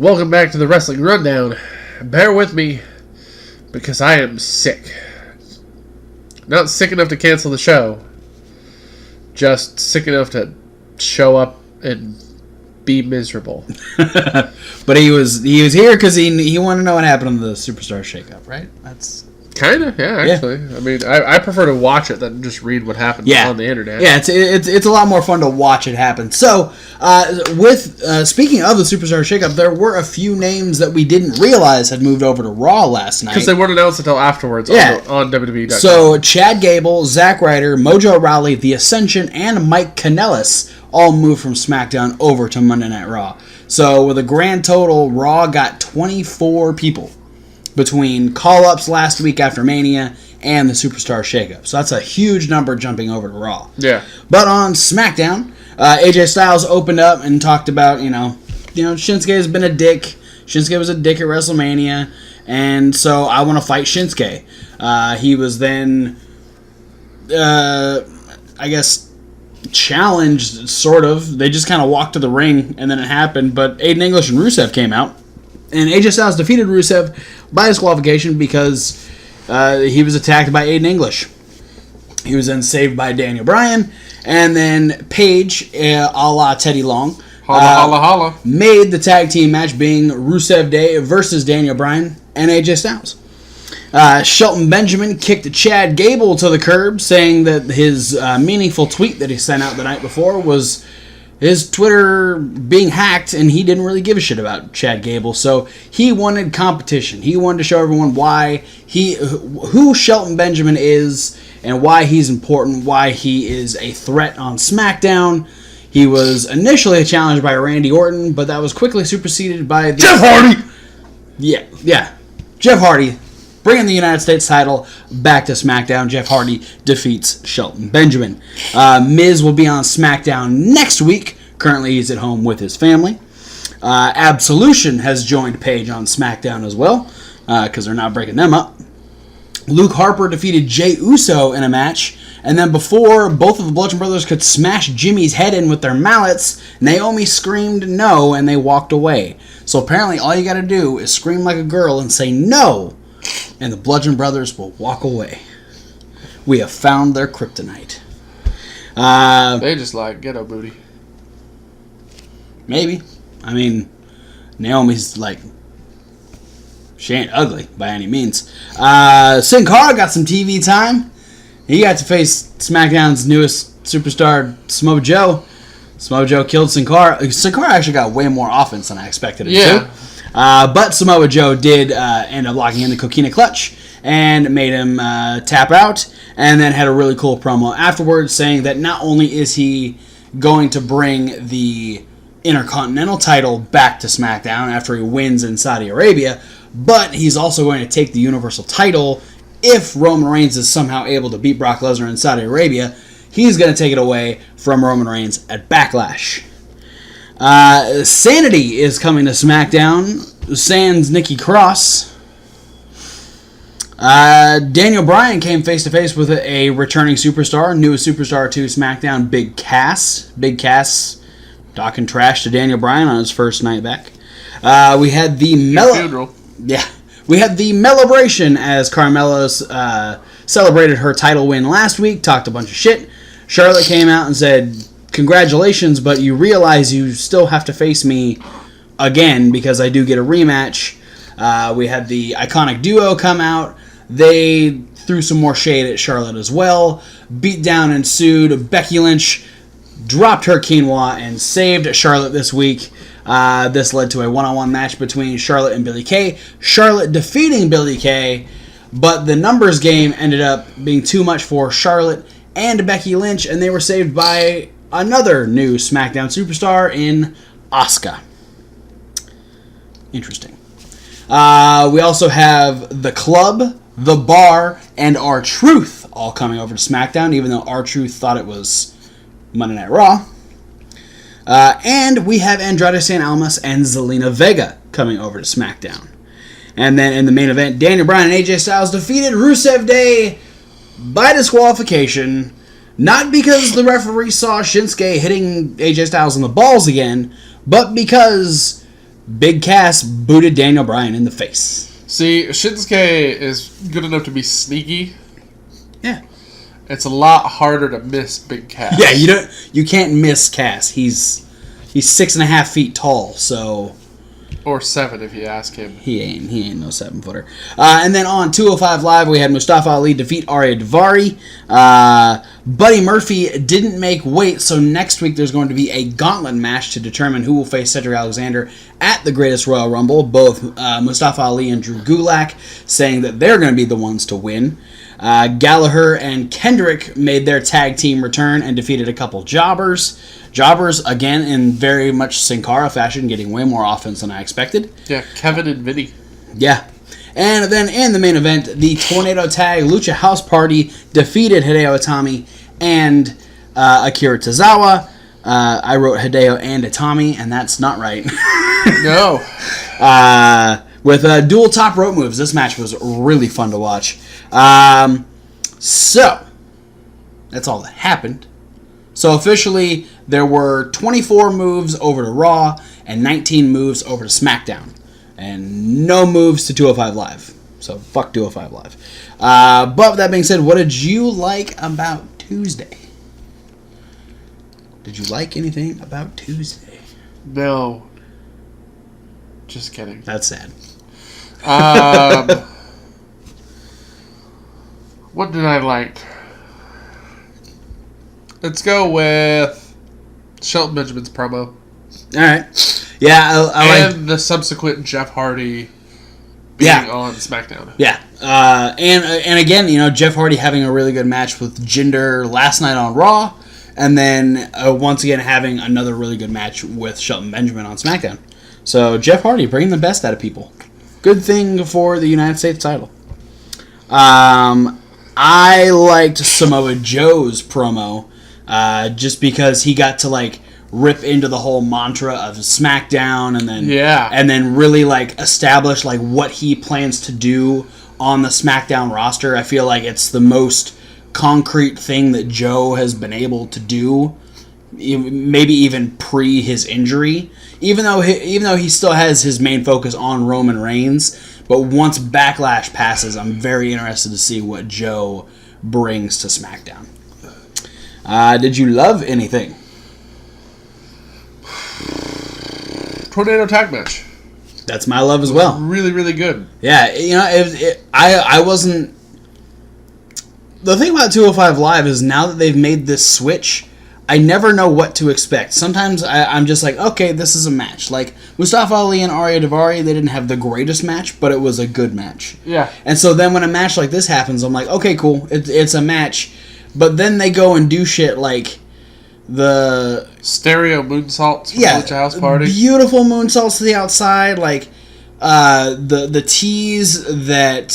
Welcome back to the Wrestling Rundown. Bear with me, because I am sick. Not sick enough to cancel the show, just sick enough to show up and be miserable. But he was here because he wanted to know what happened on the Superstar Shakeup, right? That's kind of, yeah, actually. Yeah. I mean, I prefer to watch it than just read what happens on the internet. Yeah, it's a lot more fun to watch it happen. So, speaking of the Superstar Shakeup, there were a few names that we didn't realize had moved over to Raw last night. Because they weren't announced until afterwards on WWE.com. So, Chad Gable, Zack Ryder, Mojo Rawley, The Ascension, and Mike Kanellis all moved from SmackDown over to Monday Night Raw. So, with a grand total, Raw got 24 people between call-ups last week after Mania and the Superstar Shakeup. So that's a huge number jumping over to Raw. Yeah. But on SmackDown, AJ Styles opened up and talked about, Shinsuke has been a dick. Shinsuke was a dick at WrestleMania, and so I want to fight Shinsuke. He was then, challenged, sort of. They just kind of walked to the ring, and then it happened. But Aiden English and Rusev came out, and AJ Styles defeated Rusev by disqualification because he was attacked by Aiden English. He was then saved by Daniel Bryan, and then Paige, a la Teddy Long, holla, made the tag team match being Rusev Day versus Daniel Bryan and AJ Styles. Shelton Benjamin kicked Chad Gable to the curb, saying that his meaningful tweet that he sent out the night before was his Twitter being hacked, and he didn't really give a shit about Chad Gable. So he wanted competition. He wanted to show everyone who Shelton Benjamin is and why he's important, why he is a threat on SmackDown. He was initially challenged by Randy Orton, but that was quickly superseded by Jeff Hardy! Yeah. Jeff Hardy, bringing the United States title back to SmackDown. Jeff Hardy defeats Shelton Benjamin. Miz will be on SmackDown next week. Currently, he's at home with his family. Absolution has joined Paige on SmackDown as well, because they're not breaking them up. Luke Harper defeated Jey Uso in a match, and then before both of the Bludgeon Brothers could smash Jimmy's head in with their mallets, Naomi screamed no, and they walked away. So apparently all you gotta do is scream like a girl and say no, and the Bludgeon Brothers will walk away. We have found their kryptonite. They just like ghetto booty. Maybe. I mean, Naomi's like, she ain't ugly by any means. Sin Cara got some TV time. He got to face SmackDown's newest superstar, Samoa Joe. Samoa Joe killed Sin Cara. Sin Cara actually got way more offense than I expected it to. But Samoa Joe did end up locking in the Coquina Clutch and made him tap out, and then had a really cool promo afterwards saying that not only is he going to bring the Intercontinental title back to SmackDown after he wins in Saudi Arabia, but he's also going to take the Universal title if Roman Reigns is somehow able to beat Brock Lesnar in Saudi Arabia. He's going to take it away from Roman Reigns at Backlash. Sanity is coming to SmackDown. Sans Nikki Cross. Daniel Bryan came face-to-face with a returning superstar, newest superstar to SmackDown, Big Cass. Big Cass talking trash to Daniel Bryan on his first night back. We had the We had the Mellebration as Carmella's celebrated her title win last week, talked a bunch of shit. Charlotte came out and said, congratulations, but you realize you still have to face me again because I do get a rematch. We had the Iconic Duo come out. They threw some more shade at Charlotte as well. Beatdown ensued. Becky Lynch dropped her quinoa and saved Charlotte this week. This led to a one-on-one match between Charlotte and Billie Kay. Charlotte defeating Billie Kay, but the numbers game ended up being too much for Charlotte and Becky Lynch, and they were saved by another new SmackDown superstar in Asuka. Interesting. We also have The Club, The Bar, and R-Truth all coming over to SmackDown, even though R-Truth thought it was Monday Night Raw. And we have Andrade Cien Almas and Zelina Vega coming over to SmackDown. And then in the main event, Daniel Bryan and AJ Styles defeated Rusev Day by disqualification. Not because the referee saw Shinsuke hitting AJ Styles in the balls again, but because Big Cass booted Daniel Bryan in the face. See, Shinsuke is good enough to be sneaky. Yeah. It's a lot harder to miss Big Cass. Yeah, you can't miss Cass. He's 6.5 feet tall, so or 7 if you ask him. He ain't no 7-footer. And then on 205 Live, we had Mustafa Ali defeat Arya Daivari. Buddy Murphy didn't make weight, so next week there's going to be a gauntlet match to determine who will face Cedric Alexander at the Greatest Royal Rumble. Both Mustafa Ali and Drew Gulak saying that they're going to be the ones to win. Gallagher and Kendrick made their tag team return and defeated a couple jobbers. Jobbers, again, in very much Sin Cara fashion, getting way more offense than I expected. Yeah, Kevin and Vinny. Yeah. And then in the main event, the Tornado Tag Lucha House Party defeated Hideo Itami and Akira Tozawa. I wrote Hideo and Itami, and that's not right. No. With dual top rope moves. This match was really fun to watch. So, that's all that happened. So officially, there were 24 moves over to Raw and 19 moves over to SmackDown. And no moves to 205 Live. So fuck 205 Live. But with that being said, what did you like about Tuesday? Did you like anything about Tuesday? No. Just kidding. That's sad. What did I like? Let's go with Shelton Benjamin's promo. Alright. Yeah, I like... And the subsequent Jeff Hardy being on SmackDown. Yeah. And again, Jeff Hardy having a really good match with Jinder last night on Raw. And then, once again, having another really good match with Shelton Benjamin on SmackDown. So, Jeff Hardy bringing the best out of people. Good thing for the United States title. I liked Samoa Joe's promo. Just because he got to rip into the whole mantra of SmackDown and then really establish what he plans to do on the SmackDown roster. I feel like it's the most concrete thing that Joe has been able to do, maybe even pre his injury. Even though he still has his main focus on Roman Reigns, but once Backlash passes, I'm very interested to see what Joe brings to SmackDown. Did you love anything? Tornado tag match. That's my love as well. Really, really good. Yeah, I wasn't... The thing about 205 Live is now that they've made this switch, I never know what to expect. Sometimes I'm just like, okay, this is a match. Like, Mustafa Ali and Arya Daivari, they didn't have the greatest match, but it was a good match. Yeah. And so then when a match like this happens, I'm like, okay, cool, it's a match. But then they go and do shit like the... Stereo moonsaults from the Lucha House Party. Beautiful moonsaults to the outside. Like, the tease that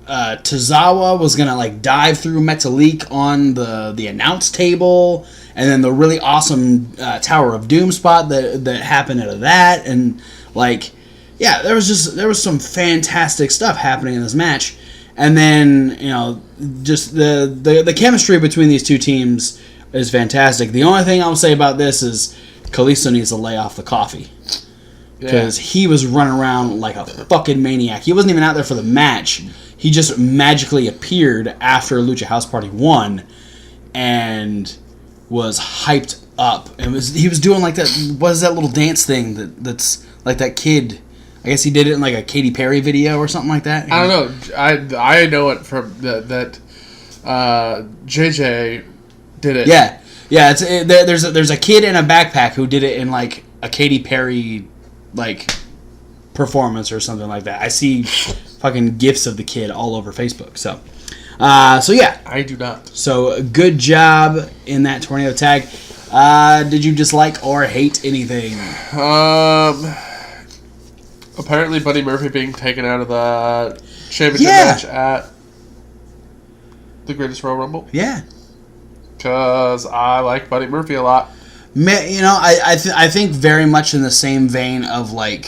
Tozawa was going to, dive through Metalik on the announce table. And then the really awesome Tower of Doom spot that happened out of that. And, there was some fantastic stuff happening in this match. And then, just the chemistry between these two teams is fantastic. The only thing I'll say about this is Kalisto needs to lay off the coffee. Because he was running around like a fucking maniac. He wasn't even out there for the match. He just magically appeared after Lucha House Party 1 and was hyped up. And he was doing that, what is that little dance thing that's like that kid... I guess he did it in a Katy Perry video or something like that. I don't know. I know it from that JJ did it. Yeah. There's a kid in a backpack who did it in a Katy Perry performance or something like that. I see fucking gifs of the kid all over Facebook. So yeah. I do not. So good job in that tornado tag. Did you dislike or hate anything? Apparently, Buddy Murphy being taken out of the championship match at the Greatest Royal Rumble. Yeah. Because I like Buddy Murphy a lot. I think very much in the same vein of, why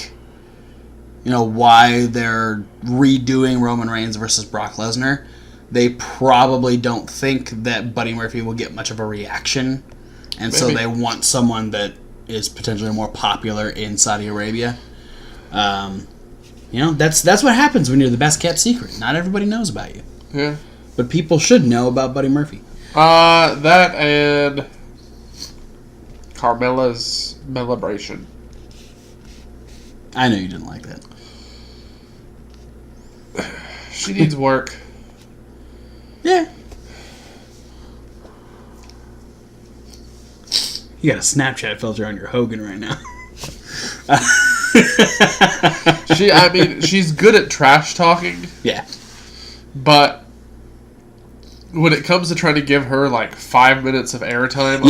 they're redoing Roman Reigns versus Brock Lesnar. They probably don't think that Buddy Murphy will get much of a reaction. And so they want someone that is potentially more popular in Saudi Arabia. That's what happens when you're the best kept secret. Not everybody knows about you. Yeah. But people should know about Buddy Murphy. That and Carmella's Melibration. I know you didn't like that. She needs work. Yeah. You got a Snapchat filter on your Hogan right now. She's good at trash talking. Yeah. But when it comes to trying to give her like 5 minutes of airtime,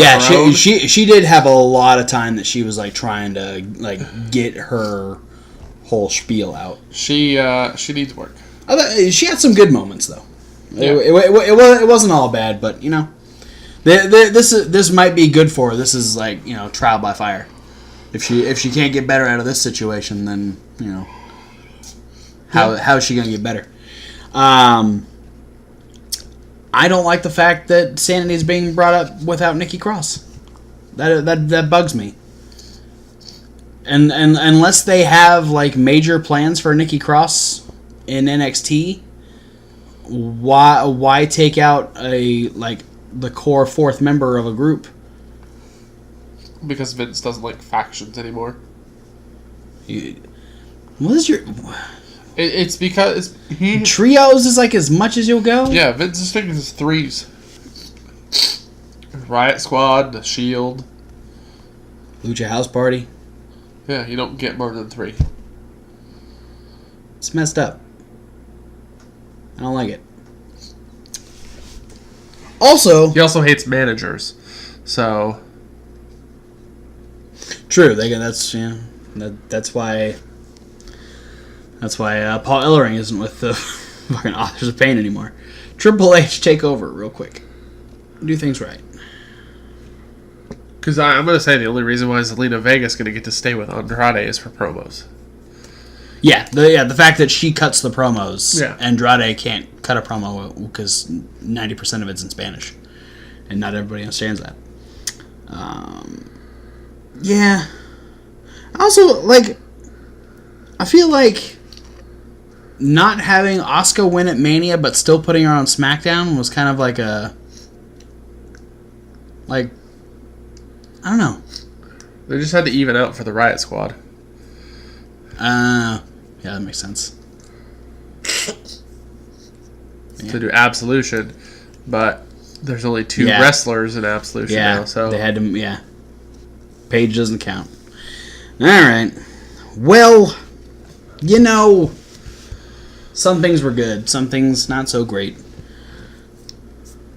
she did have a lot of time that she was like trying to like get her whole spiel out. She needs work. She had some good moments though. Yeah. It wasn't all bad, but this might be good for her. This is like trial by fire. If she can't get better out of this situation, then how is she gonna get better? I don't like the fact that Sanity is being brought up without Nikki Cross. That bugs me. And unless they have like major plans for Nikki Cross in NXT, why take out the core fourth member of a group? Because Vince doesn't like factions anymore. What is your? It's because trios is like as much as you'll go. Yeah, Vince is thinking it's threes. Riot Squad, the Shield, Lucha House Party. Yeah, you don't get more than 3. It's messed up. I don't like it. Also, he also hates managers, so true. That's why. That's why Paul Ellering isn't with the fucking Authors of Pain anymore. Triple H, take over real quick. Do things right. Because I'm going to say the only reason why Zelina Vega is going to get to stay with Andrade is for promos. Yeah, the fact that she cuts the promos. Yeah. Andrade can't cut a promo because 90% of it's in Spanish. And not everybody understands that. Yeah. Also, I feel like not having Asuka win at Mania but still putting her on SmackDown was kind of like a... I don't know. They just had to even out for the Riot Squad. Yeah, that makes sense. To do Absolution, but there's only 2 wrestlers in Absolution now, so... they had to... Paige doesn't count. Alright. Well, some things were good, some things not so great.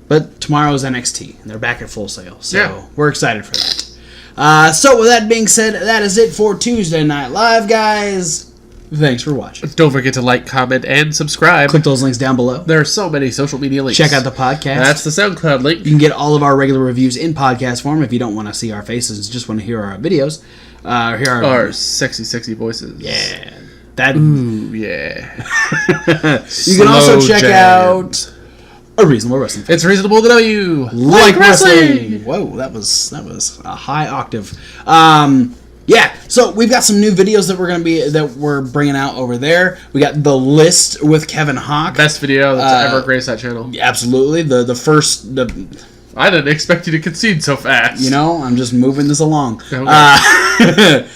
But tomorrow's NXT, and they're back at Full Sail, so we're excited for that. So with that being said, that is it for Tuesday Night Live, guys. Thanks for watching. Don't forget to like, comment, and subscribe. Click those links down below. There are so many social media links. Check out the podcast. That's the SoundCloud link. You can get all of our regular reviews in podcast form if you don't want to see our faces, just want to hear our videos. Hear our sexy voices. Yeah. Ooh, yeah. You can also check out A Reasonable Wrestling. It's reasonable to know you like wrestling. Whoa, that was a high octave. So we've got some new videos that we're bringing out over there. We got the list with Kevin Hawk. Best video that's ever graced that channel. Absolutely. I didn't expect you to concede so fast. I'm just moving this along. Okay.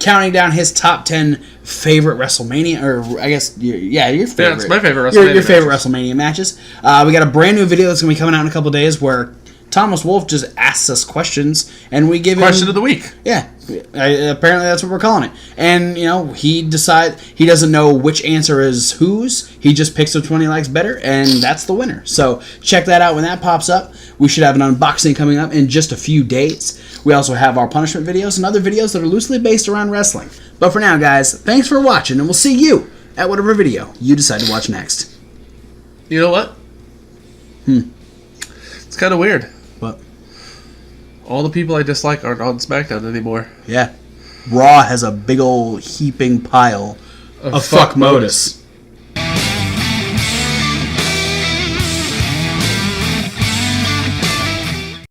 Counting down his top 10 favorite WrestleMania, or I guess, your favorite. Yeah, it's my favorite WrestleMania Your favorite WrestleMania matches. We got a brand new video that's going to be coming out in a couple days where Thomas Wolfe just asks us questions, and we give Question of the week. Yeah. Apparently that's what we're calling it. And, he doesn't know which answer is whose. He just picks which one he likes better, and that's the winner. So check that out when that pops up. We should have an unboxing coming up in just a few days. We also have our punishment videos and other videos that are loosely based around wrestling. But for now, guys, thanks for watching, and we'll see you at whatever video you decide to watch next. You know what? It's kind of weird. What? All the people I dislike aren't on SmackDown anymore. Yeah. Raw has a big old heaping pile of fuck Modus.